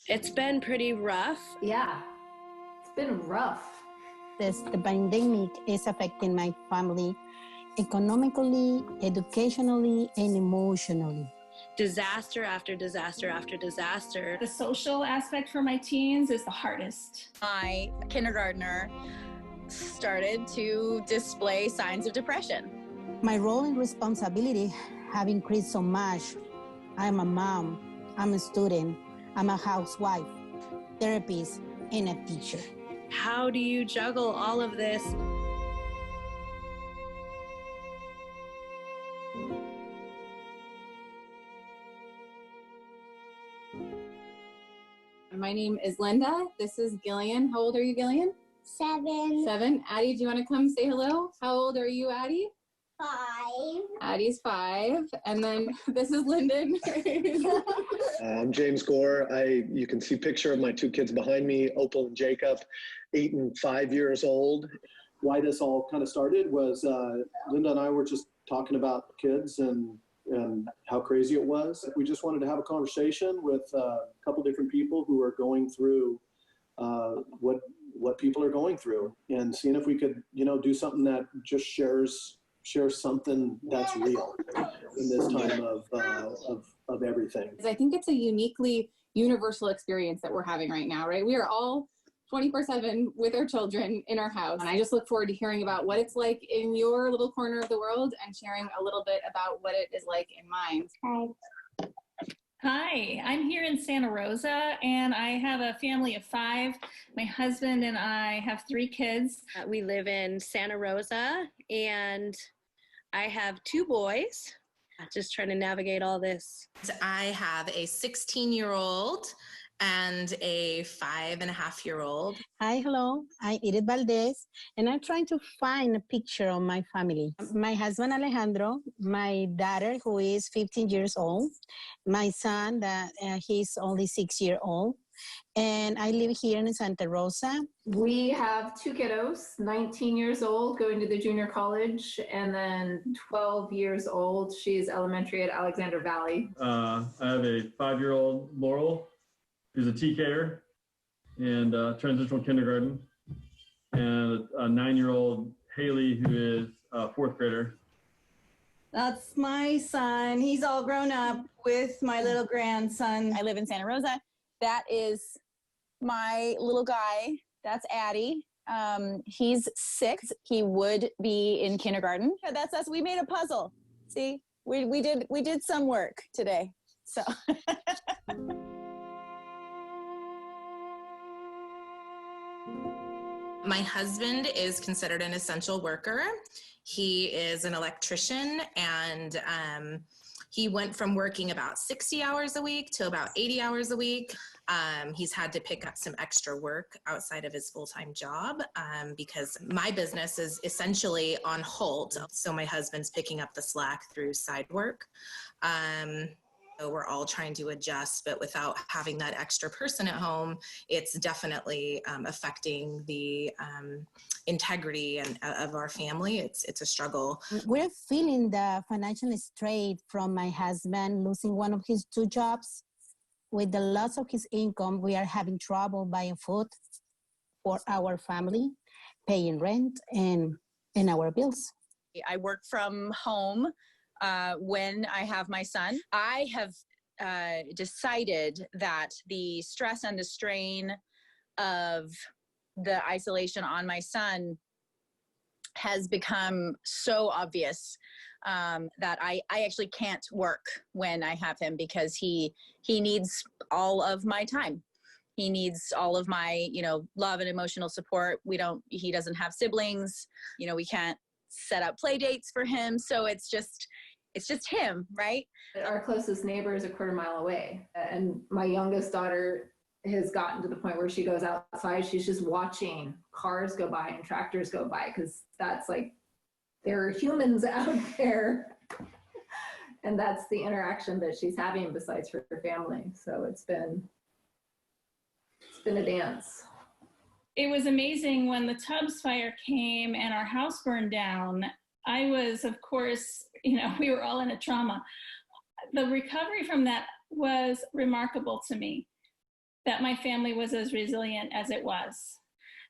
It's been pretty rough. Yeah, it's been rough. The pandemic is affecting my family economically, educationally, and emotionally. Disaster after disaster after disaster. The social aspect for my teens is the hardest. My kindergartner started to display signs of depression. My role and responsibility have increased so much. I'm a mom, I'm a student, I'm a housewife, therapist, and a teacher. How do you juggle all of this? My name is Lynda. This is Gillian. How old are you, Gillian? 7. 7. Addie, do you want to come say hello? How old are you, Addie? 5. Addie's 5. And then this is Lyndon. I'm James Gore. You can see a picture of my 2 kids behind me, Opal and Jacob, 8 and 5 years old. Why this all kind of started was Lynda and I were just talking about kids and how crazy it was. We just wanted to have a conversation with a couple different people who are going through what people are going through, and seeing if we could, do something that just shares something that's real in this time of everything. I think it's a uniquely universal experience that we're having right now, right? We are all 24/7 with our children in our house. And I just look forward to hearing about what it's like in your little corner of the world and sharing a little bit about what it is like in mine. Hi, I'm here in Santa Rosa, and I have a family of 5. My husband and I have 3 kids. We live in Santa Rosa, and I have 2 boys. Just trying to navigate all this. I have a 16-year-old and a 5.5-year-old. Hi, hello. I'm Edith Valdez, and I'm trying to find a picture of my family. My husband, Alejandro, my daughter, who is 15 years old, my son, he's only 6 years old, and I live here in Santa Rosa. We have 2 kiddos, 19 years old, going to the junior college, and then 12 years old. She's elementary at Alexander Valley. I have a 5-year-old, Laurel, who's a TKer and transitional kindergarten, and a 9-year-old Haley, who is a 4th grader. That's my son. He's all grown up with my little grandson. I live in Santa Rosa. That is my little guy. That's Addie. He's 6. He would be in kindergarten. That's us. We made a puzzle. See, we did some work today. So. My husband is considered an essential worker. He is an electrician, and he went from working about 60 hours a week to about 80 hours a week. He's had to pick up some extra work outside of his full-time job because my business is essentially on hold. So my husband's picking up the slack through side work. So we're all trying to adjust, but without having that extra person at home, it's definitely affecting the integrity of our family. It's a struggle. We're feeling the financial strain from my husband losing one of his 2 jobs. With the loss of his income, we are having trouble buying food for our family, paying rent, and our bills. I work from home when I have my son. I have decided that the stress and the strain of the isolation on my son has become so obvious that I actually can't work when I have him, because he needs all of my time. He needs all of my, love and emotional support. He doesn't have siblings. We can't set up play dates for him. So it's just him, right? Our closest neighbor is a quarter mile away. And my youngest daughter has gotten to the point where she goes outside, she's just watching cars go by and tractors go by, because that's like, there are humans out there. And that's the interaction that she's having besides her family. So it's been a dance. It was amazing when the Tubbs fire came and our house burned down. I was, of course, we were all in a trauma. The recovery from that was remarkable to me, that my family was as resilient as it was,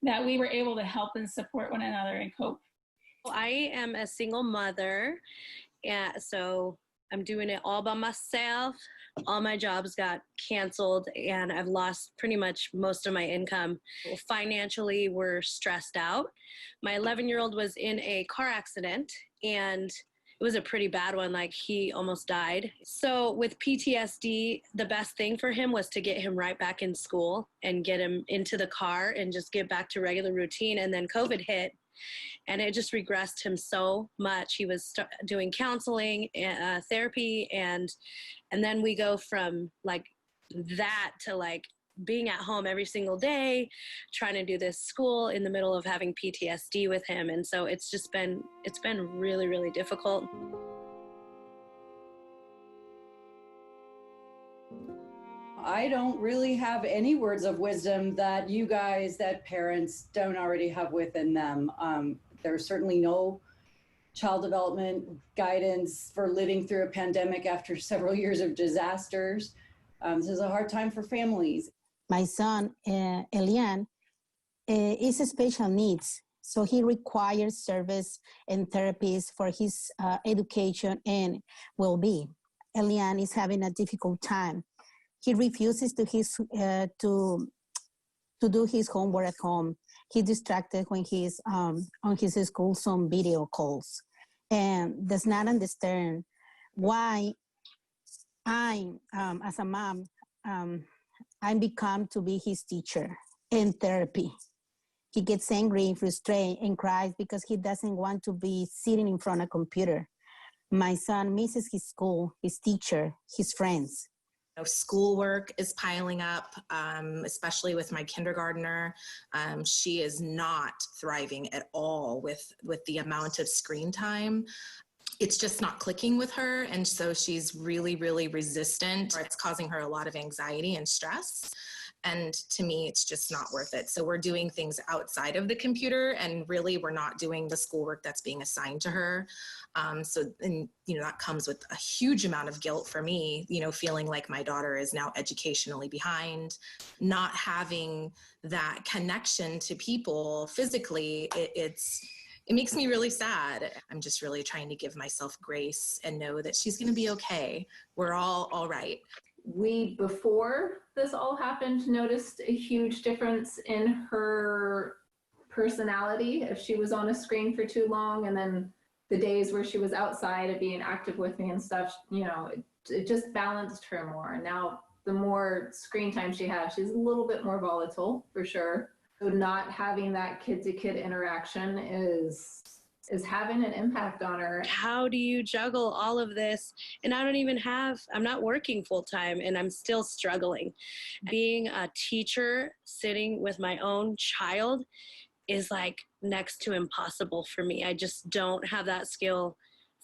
that we were able to help and support one another and cope. I am a single mother, and so I'm doing it all by myself. All my jobs got canceled and I've lost pretty much most of my income. Financially, we're stressed out. My 11-year-old was in a car accident and it was a pretty bad one, like he almost died. So with PTSD, the best thing for him was to get him right back in school and get him into the car and just get back to regular routine. And then COVID hit and it just regressed him so much. He was doing counseling, therapy, and then we go from like that to like being at home every single day, trying to do this school in the middle of having PTSD with him. And so it's been really, really difficult. I don't really have any words of wisdom that you guys, that parents don't already have within them. There's certainly no child development guidance for living through a pandemic after several years of disasters. This is a hard time for families. My son, Elian, is special needs. So he requires service and therapies for his education and well-being. Elian is having a difficult time. He refuses to do his homework at home. He's distracted when he's on his school Zoom video calls and does not understand why I, as a mom, I become to be his teacher in therapy. He gets angry, frustrated, and cries because he doesn't want to be sitting in front of a computer. My son misses his school, his teacher, his friends. Schoolwork is piling up, especially with my kindergartner. She is not thriving at all with the amount of screen time. It's just not clicking with her. And so she's really, really resistant. It's causing her a lot of anxiety and stress. And to me, it's just not worth it. So we're doing things outside of the computer and really we're not doing the schoolwork that's being assigned to her. That comes with a huge amount of guilt for me, feeling like my daughter is now educationally behind, not having that connection to people physically. It makes me really sad. I'm just really trying to give myself grace and know that she's going to be okay. We're all right. We, before this all happened, noticed a huge difference in her personality if she was on a screen for too long, and then the days where she was outside and being active with me and stuff, it just balanced her more. And now the more screen time she has, she's a little bit more volatile for sure. So not having that kid-to-kid interaction is having an impact on her. How do you juggle all of this? And I'm not working full time and I'm still struggling. Being a teacher sitting with my own child is like next to impossible for me. I just don't have that skill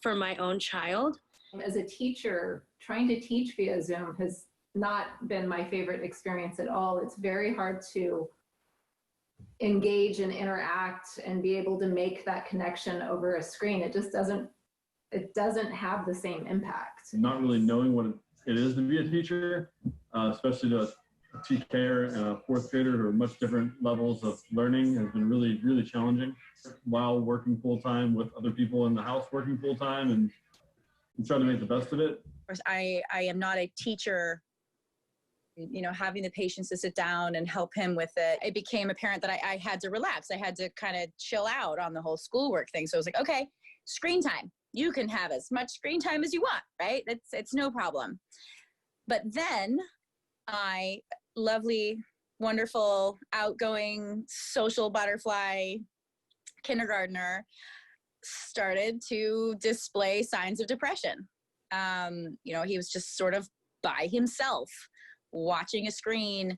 for my own child. As a teacher, trying to teach via Zoom has not been my favorite experience at all. It's very hard to engage and interact and be able to make that connection over a screen. It just doesn't have the same impact. Not really knowing what it is to be a teacher, especially to a TKer and a fourth grader who are much different levels of learning, has been really, really challenging while working full time with other people in the house working full time and trying to make the best of it. I am not a teacher. Having the patience to sit down and help him with it, it became apparent that I had to relax. I had to kind of chill out on the whole schoolwork thing. So I was like, okay, screen time. You can have as much screen time as you want, right? It's no problem. But then lovely, wonderful, outgoing, social butterfly kindergartner started to display signs of depression. He was just sort of by himself, watching a screen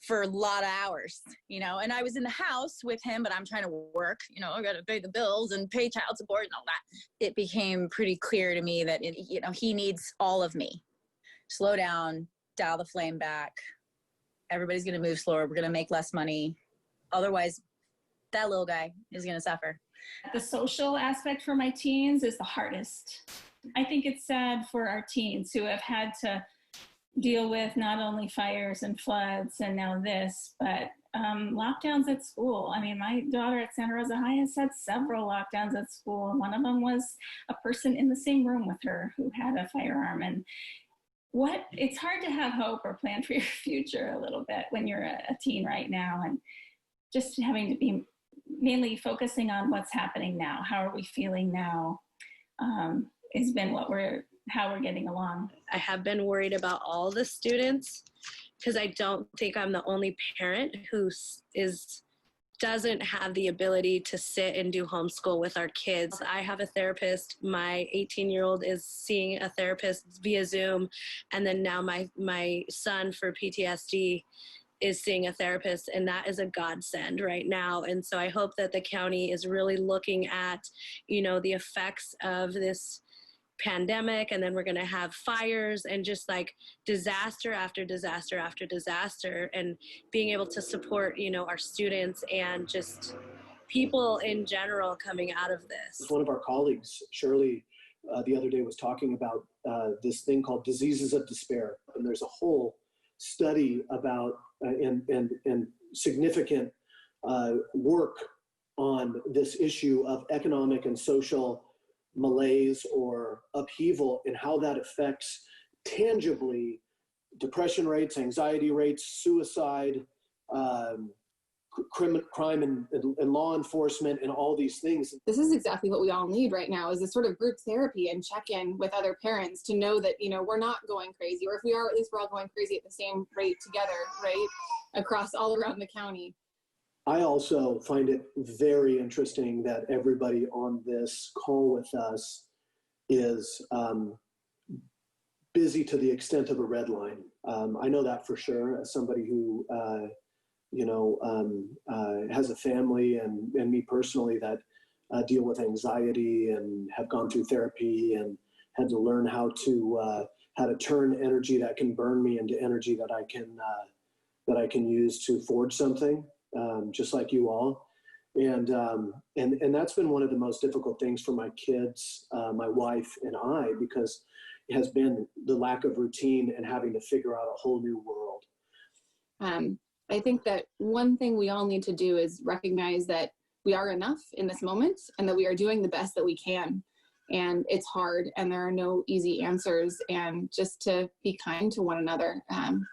for a lot of hours, and I was in the house with him, but I'm trying to work, I got to pay the bills and pay child support and all that. It became pretty clear to me that, he needs all of me. Slow down, dial the flame back. Everybody's going to move slower. We're going to make less money. Otherwise, that little guy is going to suffer. The social aspect for my teens is the hardest. I think it's sad for our teens who have had to deal with not only fires and floods and now this, but lockdowns at school. I mean, my daughter at Santa Rosa High has had several lockdowns at school. One of them was a person in the same room with her who had a firearm. And it's hard to have hope or plan for your future a little bit when you're a teen right now, and just having to be mainly focusing on what's happening now. How are we feeling now? Has been how we're getting along. I have been worried about all the students because I don't think I'm the only parent who doesn't have the ability to sit and do homeschool with our kids. I have a therapist. My 18-year-old is seeing a therapist via Zoom. And then now my son for PTSD is seeing a therapist, and that is a godsend right now. And so I hope that the county is really looking at, the effects of this pandemic, and then we're going to have fires and just like disaster after disaster after disaster, and being able to support our students and just people in general coming out of this. One of our colleagues, Shirley, the other day was talking about this thing called diseases of despair, and there's a whole study about and significant work on this issue of economic and social malaise or upheaval and how that affects tangibly depression rates, anxiety rates, suicide, crime and law enforcement, and all these things. This is exactly what we all need right now, is this sort of group therapy and check-in with other parents to know that, we're not going crazy, or if we are, at least we're all going crazy at the same rate together, right? Across all around the county. I also find it very interesting that everybody on this call with us is busy to the extent of a red line. I know that for sure, as somebody who has a family, and me personally that deal with anxiety and have gone through therapy and had to learn how to turn energy that can burn me into energy that I can use to forge something. Just like you all. And that's been one of the most difficult things for my kids, my wife and I, because it has been the lack of routine and having to figure out a whole new world. I think that one thing we all need to do is recognize that we are enough in this moment and that we are doing the best that we can. And it's hard and there are no easy answers, and just to be kind to one another,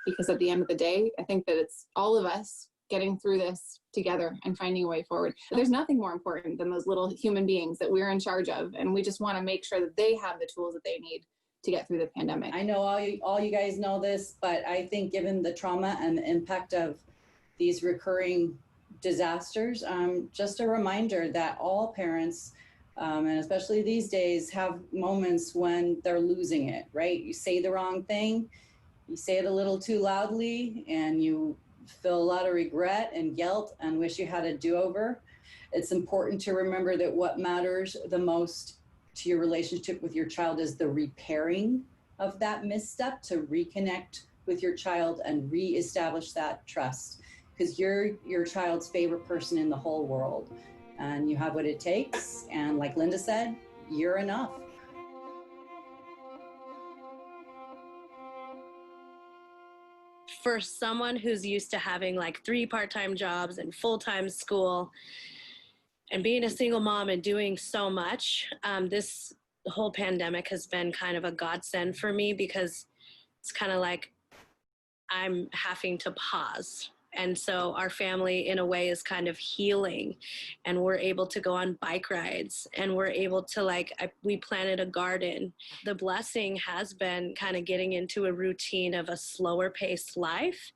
because at the end of the day, I think that it's all of us getting through this together and finding a way forward. There's nothing more important than those little human beings that we're in charge of, and we just want to make sure that they have the tools that they need to get through the pandemic. I know all you guys know this, but I think given the trauma and the impact of these recurring disasters, just a reminder that all parents, and especially these days, have moments when they're losing it, right? You say the wrong thing, you say it a little too loudly, and you feel a lot of regret and guilt and wish you had a do-over. It's important to remember that what matters the most to your relationship with your child is the repairing of that misstep, to reconnect with your child and reestablish that trust, because you're your child's favorite person in the whole world, and you have what it takes. And like Lynda said, you're enough. For someone who's used to having like 3 part-time jobs and full-time school and being a single mom and doing so much, this whole pandemic has been kind of a godsend for me, because it's kind of like I'm having to pause. And so our family in a way is kind of healing, and we're able to go on bike rides, and we're able to we planted a garden. The blessing has been kind of getting into a routine of a slower paced life,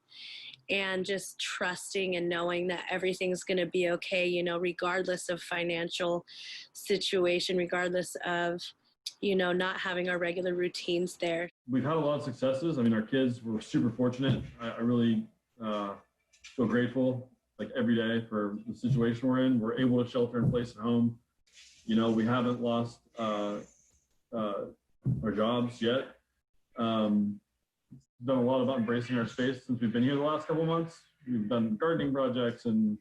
and just trusting and knowing that everything's going to be okay, regardless of financial situation, regardless of, not having our regular routines there. We've had a lot of successes. I mean, our kids were super fortunate. I really feel grateful every day for the situation we're in. We're able to shelter in place at home. We haven't lost our jobs yet. Done a lot about embracing our space since we've been here the last couple of months. We've done gardening projects and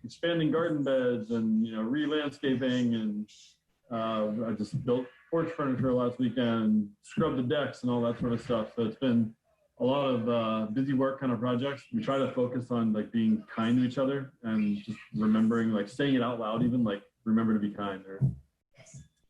expanding garden beds and, you know, re-landscaping, and I just built porch furniture last weekend, scrubbed the decks and all that sort of stuff. So it's been a lot of busy work kind of projects. We try to focus on like being kind to each other and just remembering, like saying it out loud, even like remember to be kind. Or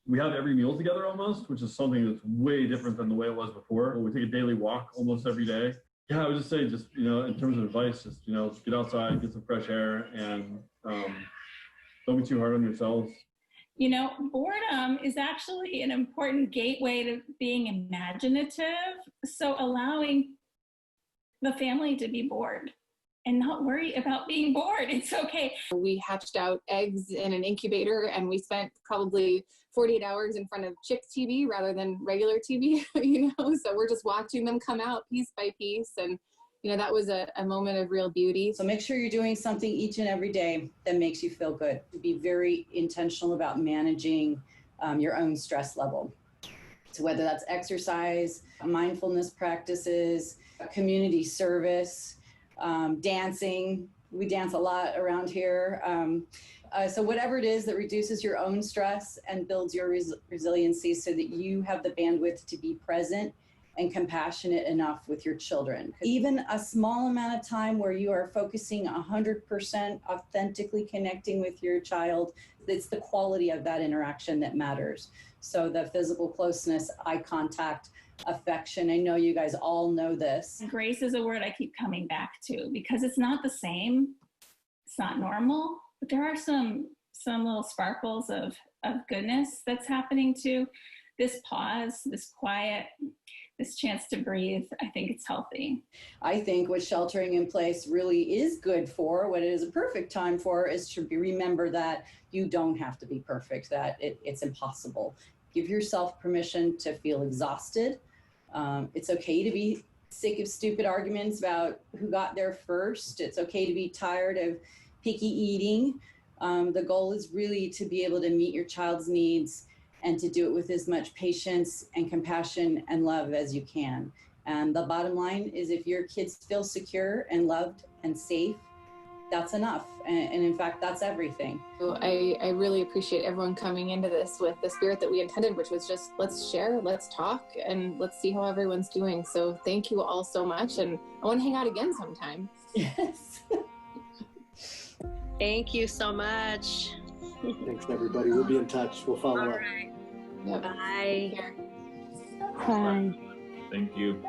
we have every meal together almost, which is something that's way different than the way it was before. We take a daily walk almost every day. Yeah, I would just say, just, you know, in terms of advice, just, you know, get outside, get some fresh air, and don't be too hard on yourselves. You know, boredom is actually an important gateway to being imaginative. So allowing the family to be bored and not worry about being bored. It's okay. We hatched out eggs in an incubator, and we spent probably 48 hours in front of chick TV rather than regular TV, you know, so we're just watching them come out piece by piece. And, you know, that was a moment of real beauty. So make sure you're doing something each and every day that makes you feel good. Be very intentional about managing your own stress level. So whether that's exercise, mindfulness practices, community service, dancing. We dance a lot around here. So whatever it is that reduces your own stress and builds your resiliency so that you have the bandwidth to be present and compassionate enough with your children. Even a small amount of time where you are focusing 100% authentically connecting with your child, it's the quality of that interaction that matters. So the physical closeness, eye contact, affection. I know you guys all know this. Grace is a word I keep coming back to because it's not the same. It's not normal, but there are some little sparkles of goodness that's happening too. This pause, this quiet, this chance to breathe, I think it's healthy. I think what sheltering in place really is good for, what it is a perfect time for, is to remember that you don't have to be perfect, that it's impossible. Give yourself permission to feel exhausted. It's okay to be sick of stupid arguments about who got there first. It's okay to be tired of picky eating. The goal is really to be able to meet your child's needs and to do it with as much patience and compassion and love as you can. And the bottom line is, if your kids feel secure and loved and safe, that's enough. And in fact, that's everything. So I really appreciate everyone coming into this with the spirit that we intended, which was just, let's share, let's talk, and let's see how everyone's doing. So thank you all so much. And I want to hang out again sometime. Yes. Thank you so much. Thanks, everybody. We'll be in touch. We'll follow up. All right. Yep. Bye. Bye. Thank you.